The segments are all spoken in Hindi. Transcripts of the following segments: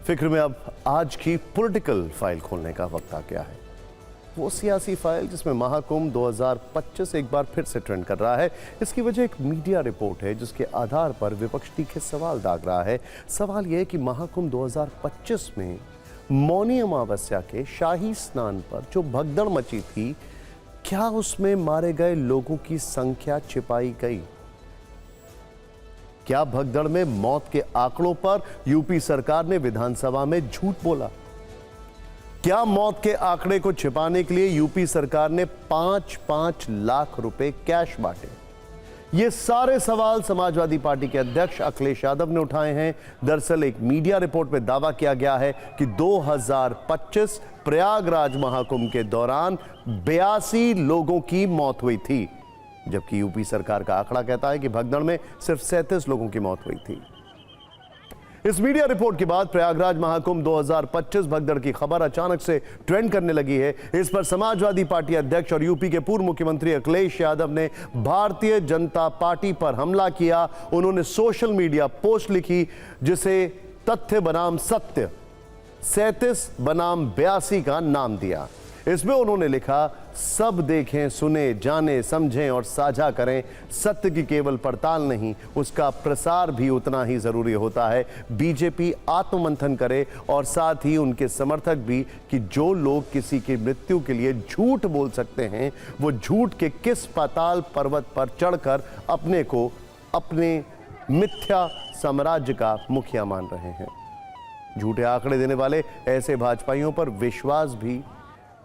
फिक्र में अब आज की पॉलिटिकल फाइल खोलने का वक्त आ गया है। वो सियासी फाइल जिसमें महाकुंभ 2025 एक बार फिर से ट्रेंड कर रहा है। इसकी वजह एक मीडिया रिपोर्ट है जिसके आधार पर विपक्ष तीखे सवाल दाग रहा है। सवाल यह है कि महाकुंभ 2025 में मौनी अमावस्या के शाही स्नान पर जो भगदड़ मची थी, क्या उसमें मारे गए लोगों की संख्या छिपाई गई? क्या भगदड़ में मौत के आंकड़ों पर यूपी सरकार ने विधानसभा में झूठ बोला? क्या मौत के आंकड़े को छिपाने के लिए यूपी सरकार ने 5-5 लाख रुपए कैश बांटे? ये सारे सवाल समाजवादी पार्टी के अध्यक्ष अखिलेश यादव ने उठाए हैं। दरअसल एक मीडिया रिपोर्ट में दावा किया गया है कि 2025 प्रयागराज महाकुंभ के दौरान 82 लोगों की मौत हुई थी, जबकि यूपी सरकार का आंकड़ा कहता है कि भगदड़ में सिर्फ 37 लोगों की मौत हुई थी। इस मीडिया रिपोर्ट के बाद प्रयागराज महाकुंभ 2025 भगदड़ की खबर अचानक से ट्रेंड करने लगी है। इस पर समाजवादी पार्टी अध्यक्ष और यूपी के पूर्व मुख्यमंत्री अखिलेश यादव ने भारतीय जनता पार्टी पर हमला किया। उन्होंने सोशल मीडिया पोस्ट लिखी जिसे तथ्य बनाम सत्य 37 बनाम 82 का नाम दिया। इसमें उन्होंने लिखा, सब देखें, सुने, जाने, समझें और साझा करें। सत्य की केवल पड़ताल नहीं, उसका प्रसार भी उतना ही जरूरी होता है। बीजेपी आत्ममंथन करे और साथ ही उनके समर्थक भी कि जो लोग किसी की मृत्यु के लिए झूठ बोल सकते हैं, वो झूठ के किस पाताल पर्वत पर चढ़कर अपने को अपने मिथ्या साम्राज्य का मुखिया मान रहे हैं। झूठे आंकड़े देने वाले ऐसे भाजपाइयों पर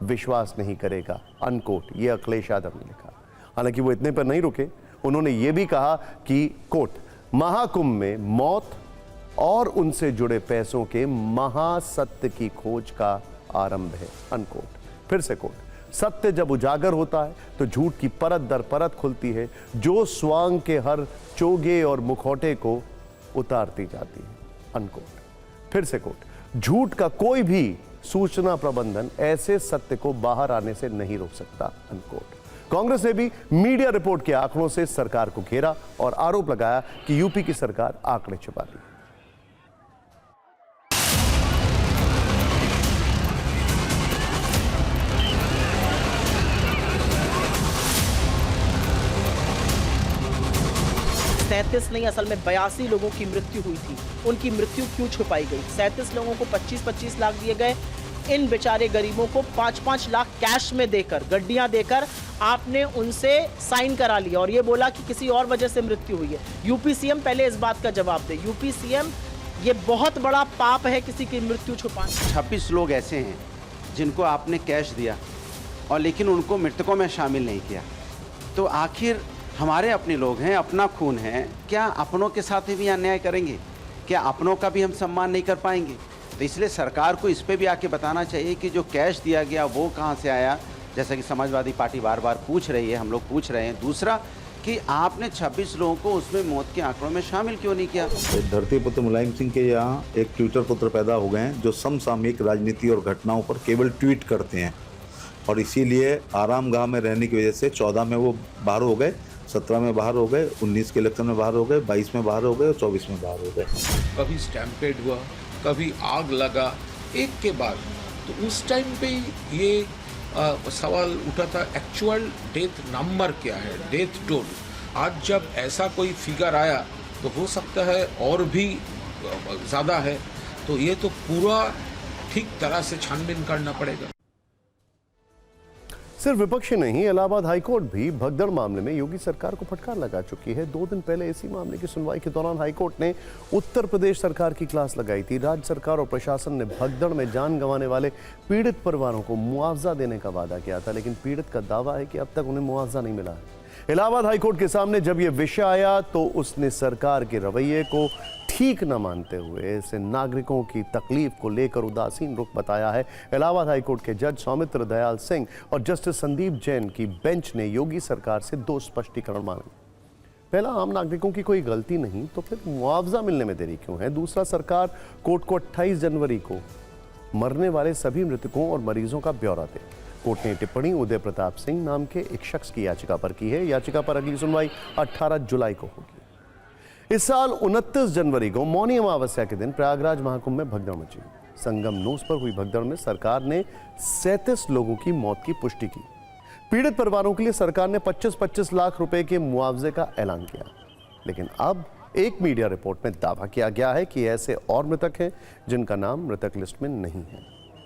विश्वास नहीं करेगा, अनकोट। ये अखिलेश यादव ने लिखा। हालांकि वो इतने पर नहीं रुके, उन्होंने ये भी कहा कि कोट, महाकुंभ में मौत और उनसे जुड़े पैसों के महासत्य की खोज का आरंभ है, अनकोट। फिर से कोट, सत्य जब उजागर होता है तो झूठ की परत दर परत खुलती है, जो स्वांग के हर चोगे और मुखौटे को उतारती जाती है, अनकोट। फिर से कोट, झूठ का कोई भी सूचना प्रबंधन ऐसे सत्य को बाहर आने से नहीं रोक सकता, अनकोट। कांग्रेस ने भी मीडिया रिपोर्ट के आंकड़ों से सरकार को घेरा और आरोप लगाया कि यूपी की सरकार आंकड़े छुपा रही है। नहीं, असल में 82 लोगों की मृत्यु हुई थी। उनकी मृत्यु क्यों छुपाई गई? 37 लोगों को 25-25 लाख दिए गए। इन बेचारे गरीबों को 5-5 लाख कैश में देकर, गड्डियां देकर आपने उनसे साइन करा लिया और ये बोला कि किसी और वजह से मृत्यु हुई है। यूपी सीएम पहले इस बात का जवाब दे। यूपी सीएम, ये बहुत बड़ा पाप है किसी की मृत्यु छुपाना। 26 लोग ऐसे हैं जिनको आपने कैश दिया और लेकिन उनको मृतकों में शामिल नहीं किया। तो आखिर हमारे अपने लोग हैं, अपना खून है, क्या अपनों के साथ भी अन्याय करेंगे? क्या अपनों का भी हम सम्मान नहीं कर पाएंगे? तो इसलिए सरकार को इस पे भी आके बताना चाहिए कि जो कैश दिया गया वो कहाँ से आया, जैसा कि समाजवादी पार्टी बार बार पूछ रही है, हम लोग पूछ रहे हैं। दूसरा कि आपने 26 लोगों को उसमें मौत के आंकड़ों में शामिल क्यों नहीं किया? धरती पुत्र मुलायम सिंह के यहाँ एक ट्विटर पुत्र पैदा हो गए हैं जो समसामयिक राजनीति और घटनाओं पर केवल ट्वीट करते हैं, और इसीलिए आराम गाह में रहने की वजह से 14 में वो बाहर हो गए, 17 में बाहर हो गए, 19 के इलेक्शन में बाहर हो गए, 22 में बाहर हो गए और 24 में बाहर हो गए। कभी स्टैम्पेड हुआ, कभी आग लगा, एक के बाद। तो उस टाइम पे ये सवाल उठा था, एक्चुअल डेथ नंबर क्या है, डेथ टोल। आज जब ऐसा कोई फिगर आया तो हो सकता है और भी ज़्यादा है, तो ये तो पूरा ठीक तरह से छानबीन करना पड़ेगा। सिर्फ विपक्ष ही नहीं, इलाहाबाद हाईकोर्ट भी भगदड़ मामले में योगी सरकार को फटकार लगा चुकी है। 2 दिन पहले इसी मामले की सुनवाई के दौरान हाईकोर्ट ने उत्तर प्रदेश सरकार की क्लास लगाई थी। राज्य सरकार और प्रशासन ने भगदड़ में जान गंवाने वाले पीड़ित परिवारों को मुआवजा देने का वादा किया था, लेकिन पीड़ित का दावा है कि अब तक उन्हें मुआवजा नहीं मिला है। इलाहाबाद हाईकोर्ट के सामने जब यह विषय आया तो उसने सरकार के रवैये को ठीक न मानते हुए इसे नागरिकों की तकलीफ को लेकर उदासीन रुख बताया है। इलाहाबाद हाईकोर्ट के जज सौमित्र दयाल सिंह और जस्टिस संदीप जैन की बेंच ने योगी सरकार से 2 स्पष्टीकरण मांगे। पहला, आम नागरिकों की कोई गलती नहीं तो फिर मुआवजा मिलने में देरी क्यों है? दूसरा, सरकार कोर्ट को 28 जनवरी को मरने वाले सभी मृतकों और मरीजों का ब्यौरा दे। कोर्ट ने टिप्पणी उदय प्रताप सिंह नाम के एक शख्स की याचिका पर की है। याचिका पर अगली सुनवाई 18 जुलाई को होगी। इस साल 29 जनवरी को मौनी अमावस्या के दिन प्रयागराज महाकुंभ में भगदड़ मची। संगम नोस पर हुई भगदड़ में सरकार ने 37 लोगों की मौत की पुष्टि की। पीड़ित परिवारों के लिए सरकार ने 25-25 लाख रुपए के मुआवजे का ऐलान किया। लेकिन अब एक मीडिया रिपोर्ट में दावा किया गया है कि ऐसे और मृतक हैं जिनका नाम मृतक लिस्ट में नहीं है।